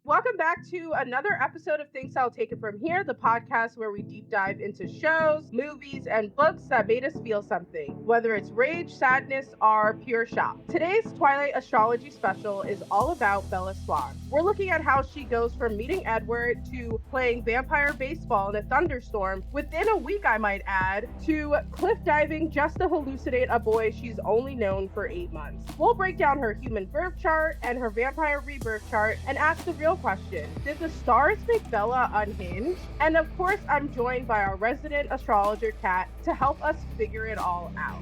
Welcome back to another episode of Things I'll Take It From Here, the podcast where we deep dive into shows, movies, and books that made us feel something, whether it's rage, sadness, or pure shock. Today's Twilight Astrology special is all about Bella Swan. We're looking at how she goes from meeting Edward to playing vampire baseball in a thunderstorm within a week, I might add, to cliff diving just to hallucinate a boy she's only known for 8 months. We'll break down her human birth chart and her vampire rebirth chart and ask the real question: did the stars make Bella unhinged? And of course, I'm joined by our resident astrologer, Kat, to help us figure it all out.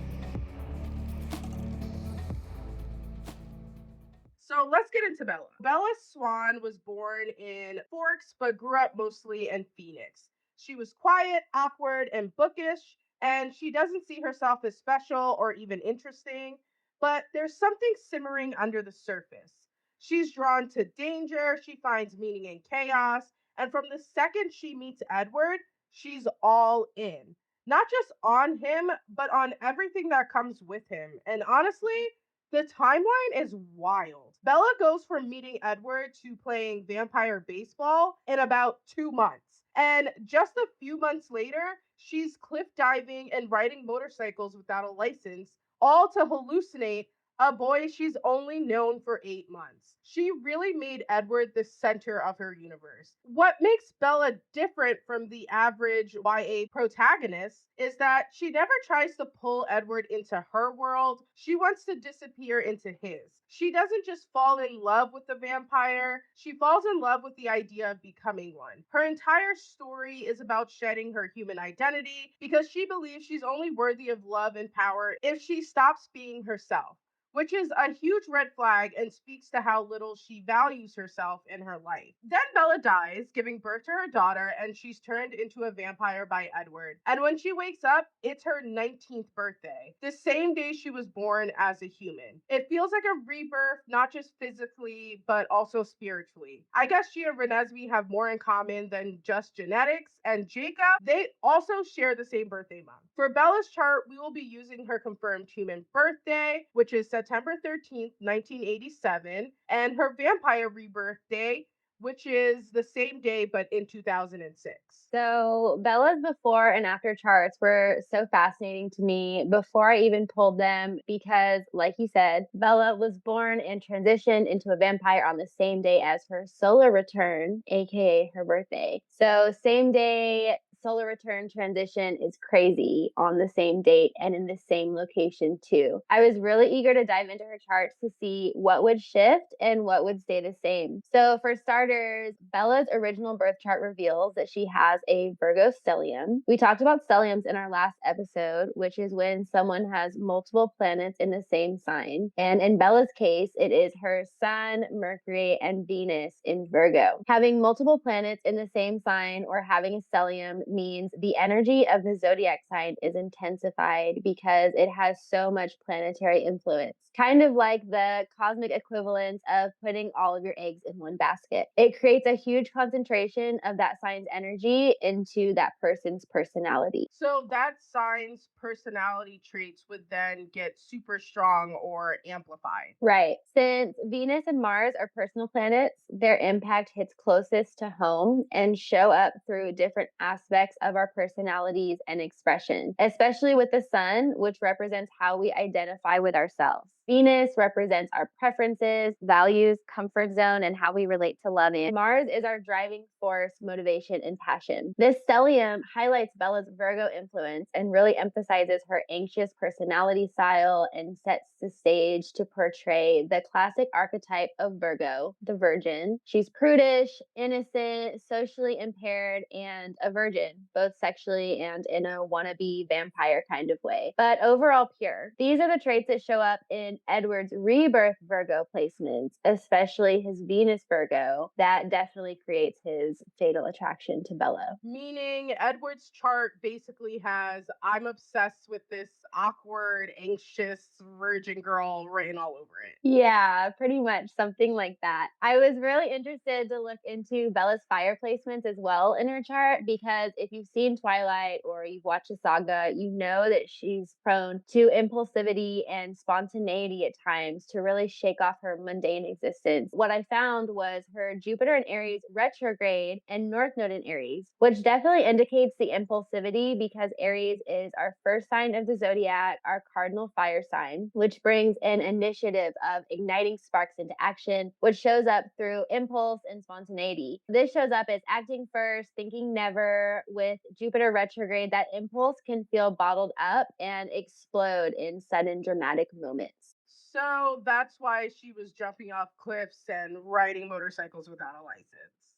So let's get into Bella. Bella Swan was born in Forks, but grew up mostly in Phoenix. She was quiet, awkward, and bookish, and she doesn't see herself as special or even interesting, but there's something simmering under the surface. She's drawn to danger, she finds meaning in chaos, and from the second she meets Edward, she's all in. Not just on him, but on everything that comes with him. And honestly, the timeline is wild. Bella goes from meeting Edward to playing vampire baseball in about 2 months. And just a few months later, she's cliff diving and riding motorcycles without a license, all to hallucinate a boy she's only known for 8 months. She really made Edward the center of her universe. What makes Bella different from the average YA protagonist is that she never tries to pull Edward into her world. She wants to disappear into his. She doesn't just fall in love with the vampire, she falls in love with the idea of becoming one. Her entire story is about shedding her human identity because she believes she's only worthy of love and power if she stops being herself, which is a huge red flag and speaks to how little she values herself in her life. Then Bella dies, giving birth to her daughter, and she's turned into a vampire by Edward. And when she wakes up, it's her 19th birthday, the same day she was born as a human. It feels like a rebirth, not just physically, but also spiritually. I guess she and Renesmee have more in common than just genetics, and Jacob, they also share the same birthday month. For Bella's chart, we will be using her confirmed human birthday, which is September 13th, 1987, and her vampire rebirth day, which is the same day but in 2006. So Bella's before and after charts were so fascinating to me before I even pulled them because, like you said, Bella was born and transitioned into a vampire on the same day as her solar return, aka her birthday. So same day solar return transition is crazy on the same date and in the same location too. I was really eager to dive into her charts to see what would shift and what would stay the same. So for starters, Bella's original birth chart reveals that she has a Virgo stellium. We talked about stelliums in our last episode, which is when someone has multiple planets in the same sign. And in Bella's case, it is her Sun, Mercury, and Venus in Virgo. Having multiple planets in the same sign or having a stellium means the energy of the zodiac sign is intensified because it has so much planetary influence. Kind of like the cosmic equivalent of putting all of your eggs in one basket. It creates a huge concentration of that sign's energy into that person's personality. So that sign's personality traits would then get super strong or amplified. Right. Since Venus and Mars are personal planets, their impact hits closest to home and show up through different aspects of our personalities and expression, especially with the sun, which represents how we identify with ourselves. Venus represents our preferences, values, comfort zone, and how we relate to love. And Mars is our driving force, motivation, and passion. This stellium highlights Bella's Virgo influence and really emphasizes her anxious personality style and sets the stage to portray the classic archetype of Virgo, the virgin. She's prudish, innocent, socially impaired, and a virgin, both sexually and in a wannabe vampire kind of way, but overall pure. These are the traits that show up in Edward's rebirth Virgo placements, especially his Venus Virgo, that definitely creates his fatal attraction to Bella. Meaning Edward's chart basically has "I'm obsessed with this awkward, anxious virgin girl" written all over it. Yeah, pretty much something like that. I was really interested to look into Bella's fire placements as well in her chart because if you've seen Twilight or you've watched the saga, you know that she's prone to impulsivity and spontaneity spontaneity at times to really shake off her mundane existence. What I found was her Jupiter in Aries retrograde and North Node in Aries, which definitely indicates the impulsivity because Aries is our first sign of the zodiac, our cardinal fire sign, which brings an initiative of igniting sparks into action, which shows up through impulse and spontaneity. This shows up as acting first, thinking never. With Jupiter retrograde, that impulse can feel bottled up and explode in sudden dramatic moments. So that's why she was jumping off cliffs and riding motorcycles without a license.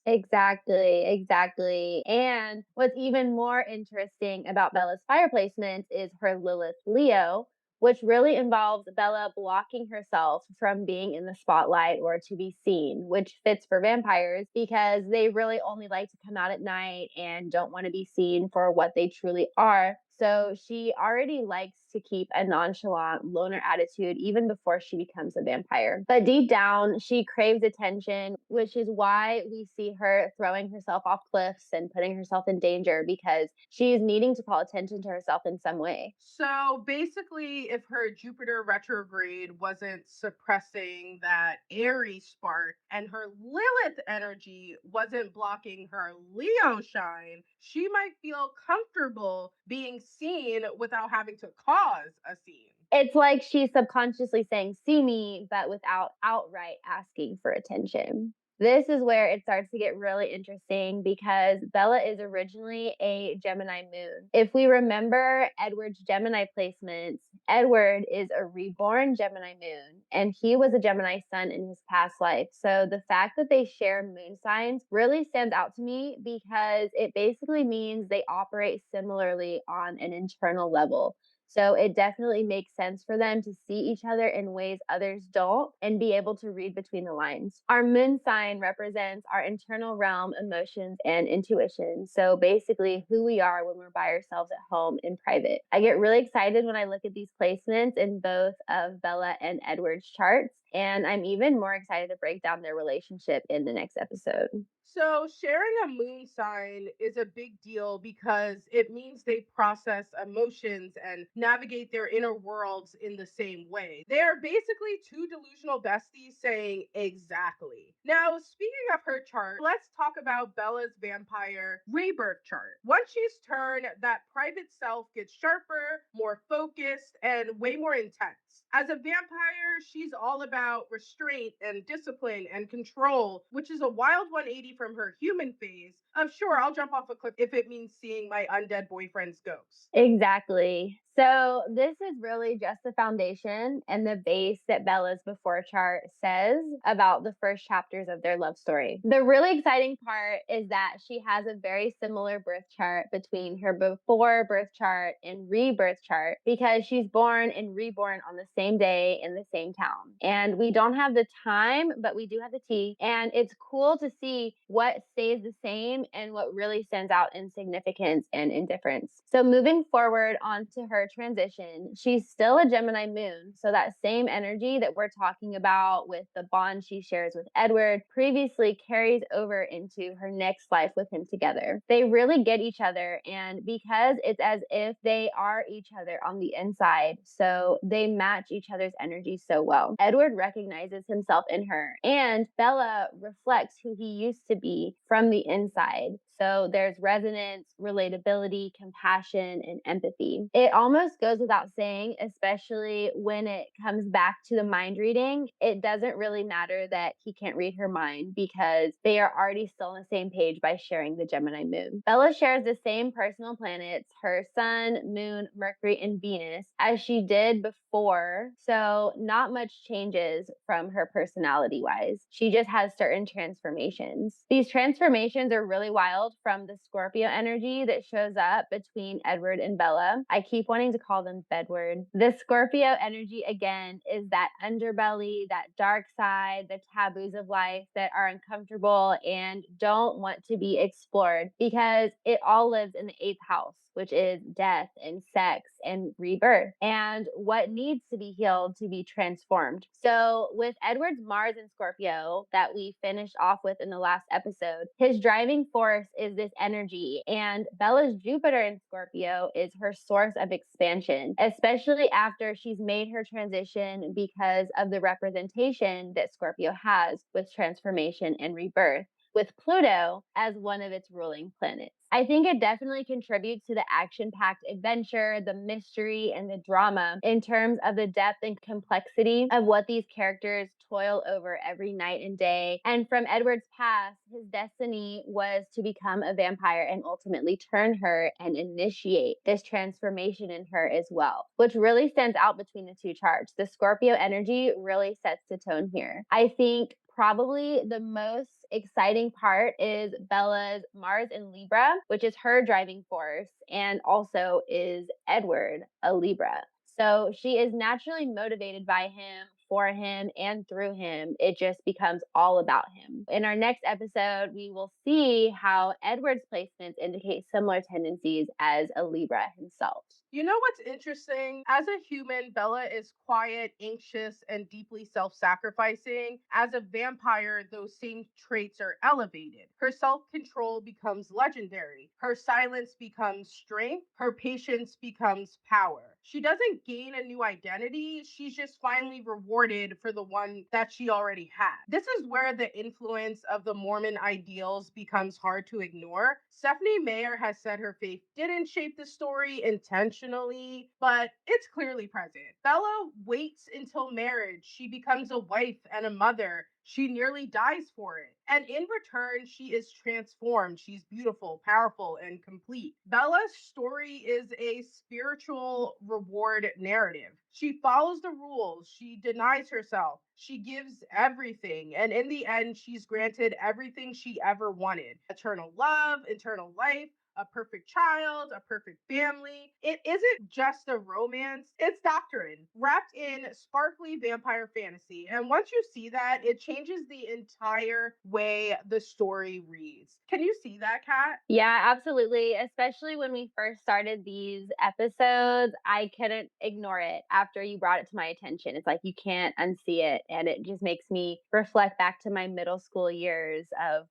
Exactly, exactly. And what's even more interesting about Bella's fire placements is her Lilith Leo, which really involves Bella blocking herself from being in the spotlight or to be seen, which fits for vampires because they really only like to come out at night and don't want to be seen for what they truly are. So she already likes to keep a nonchalant loner attitude even before she becomes a vampire. But deep down, she craves attention, which is why we see her throwing herself off cliffs and putting herself in danger because she's needing to call attention to herself in some way. So basically, if her Jupiter retrograde wasn't suppressing that Aries spark and her Lilith energy wasn't blocking her Leo shine, she might feel comfortable being seen without having to cause a scene. It's like she's subconsciously saying, see me, but without outright asking for attention. This is where it starts to get really interesting because Bella is originally a Gemini moon. If we remember Edward's Gemini placements, Edward is a reborn Gemini moon and he was a Gemini sun in his past life. So the fact that they share moon signs really stands out to me because it basically means they operate similarly on an internal level. So it definitely makes sense for them to see each other in ways others don't and be able to read between the lines. Our moon sign represents our internal realm, emotions, and intuition. So basically, who we are when we're by ourselves at home in private. I get really excited when I look at these placements in both of Bella and Edward's charts. And I'm even more excited to break down their relationship in the next episode. So, sharing a moon sign is a big deal because it means they process emotions and navigate their inner worlds in the same way. They are basically two delusional besties saying exactly. Now, speaking of her chart, let's talk about Bella's vampire rebirth chart. Once she's turned, that private self gets sharper, more focused, and way more intense. As a vampire, she's all about restraint and discipline and control, which is a wild 180 from her human phase of sure, I'll jump off a cliff if it means seeing my undead boyfriend's ghost. Exactly. So this is really just the foundation and the base that Bella's before chart says about the first chapters of their love story. The really exciting part is that she has a very similar birth chart between her before birth chart and rebirth chart because she's born and reborn on the same day in the same town. And we don't have the time, but we do have the tea. And it's cool to see what stays the same and what really stands out in significance and in difference. So moving forward onto her transition, she's still a Gemini moon. So that same energy that we're talking about with the bond she shares with Edward previously carries over into her next life with him together. They really get each other, and because it's as if they are each other on the inside, so they match each other's energy so well. Edward recognizes himself in her, and Bella reflects who he used to be from the inside. So there's resonance, relatability, compassion, and empathy. It almost goes without saying, especially when it comes back to the mind reading, it doesn't really matter that he can't read her mind because they are already still on the same page by sharing the Gemini moon. Bella shares the same personal planets, her sun, moon, Mercury, and Venus, as she did before. So not much changes from her personality wise. She just has certain transformations. These transformations are really wild from the Scorpio energy that shows up between Edward and Bella. I keep wanting to call them Bedward. The Scorpio energy, again, is that underbelly, that dark side, the taboos of life that are uncomfortable and don't want to be explored because it all lives in the eighth house, which is death and sex and rebirth, and what needs to be healed to be transformed. So, with Edward's Mars in Scorpio that we finished off with in the last episode, his driving force is this energy, and Bella's Jupiter in Scorpio is her source of expansion, especially after she's made her transition because of the representation that Scorpio has with transformation and rebirth, with Pluto as one of its ruling planets. I think it definitely contributes to the action packed adventure, the mystery, and the drama in terms of the depth and complexity of what these characters toil over every night and day. And from Edward's past, his destiny was to become a vampire and ultimately turn her and initiate this transformation in her as well, which really stands out between the two charts. The Scorpio energy really sets the tone here. I think probably the most exciting part is Bella's Mars in Libra, which is her driving force, and also is Edward, a Libra. So she is naturally motivated by him, for him, and through him. It just becomes all about him. In our next episode, we will see how Edward's placements indicate similar tendencies as a Libra himself. You know what's interesting? As a human, Bella is quiet, anxious, and deeply self sacrificing. As a vampire, those same traits are elevated. Her self control becomes legendary. Her silence becomes strength. Her patience becomes power. She doesn't gain a new identity, she's just finally rewarded for the one that she already had. This is where the influence of the Mormon ideals becomes hard to ignore. Stephanie Meyer has said her faith didn't shape the story intentionally, but it's clearly present. Bella waits until marriage. She becomes a wife and a mother. She nearly dies for it. And in return, she is transformed. She's beautiful, powerful, and complete. Bella's story is a spiritual reward narrative. She follows the rules. She denies herself. She gives everything. And in the end, she's granted everything she ever wanted: eternal love, eternal life, a perfect child, a perfect family. It isn't just a romance, it's doctrine wrapped in sparkly vampire fantasy. And once you see that, it changes the entire way the story reads. Can you see that, Kat? Yeah, absolutely. Especially when we first started these episodes, I couldn't ignore it after you brought it to my attention. It's like you can't unsee it. And it just makes me reflect back to my middle school years of,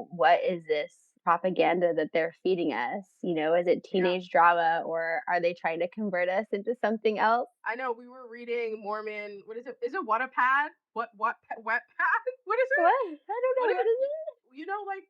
what is this propaganda that they're feeding us? Is it Yeah. teenage drama, or are they trying to convert us into something else? I know we were reading Mormon. What is it? Is it Wattpad? What Wetpad? What is What? it? I don't What know. is What is it? you know, like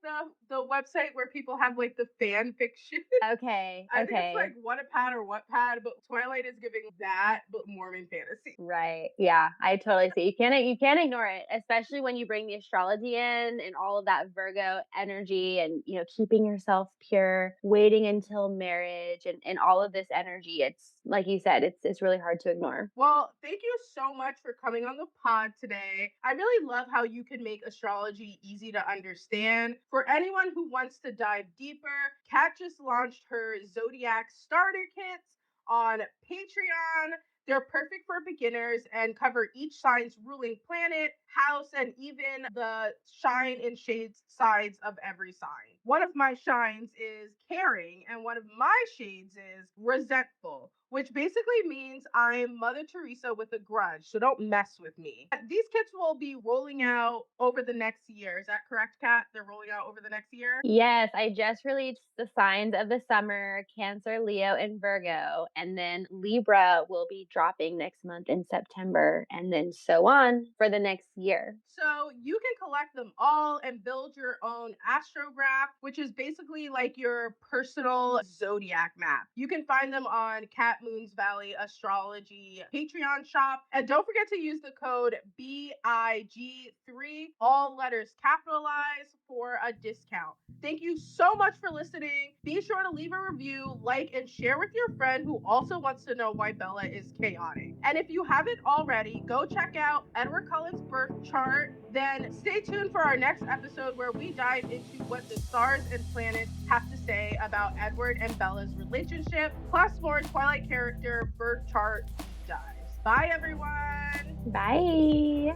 the website where people have like the fan fiction? Okay. I think it's Okay. like Wattpad or Wetpad, but Twilight is giving that, but Mormon fantasy. Right. Yeah, I totally see. You can't ignore it, especially when you bring the astrology in and all of that Virgo energy and keeping yourself pure, waiting until marriage and all of this energy. It's like you said, it's really hard to ignore. Well, thank you so much for coming on the pod today. I really love how you can make astrology easy to understand. For anyone who wants to dive deeper, Kat just launched her Zodiac starter kits on Patreon. They're perfect for beginners and cover each sign's ruling planet, house, and even the shine and shades sides of every sign. One of my shines is caring, and one of my shades is resentful, which basically means I'm Mother Teresa with a grudge, so don't mess with me. These kits will be rolling out over the next year. Is that correct, Kat? They're rolling out over the next year? Yes, I just released the signs of the summer, Cancer, Leo, and Virgo. And then Libra will be dropping next month in September, and then so on for the next year. So you can collect them all and build your own astrograph, which is basically like your personal zodiac map. You can find them on Cat Moon's Valley Astrology Patreon shop. And don't forget to use the code BIG3, all letters capitalized, for a discount. Thank you so much for listening. Be sure to leave a review, like, and share with your friend who also wants to know why Bella is chaotic. And if you haven't already, go check out Edward Cullen's birth chart. Then stay tuned for our next episode where we dive into what the stars and planets have to say about Edward and Bella's relationship, plus more Twilight character birth chart deep dives. Bye, everyone. Bye.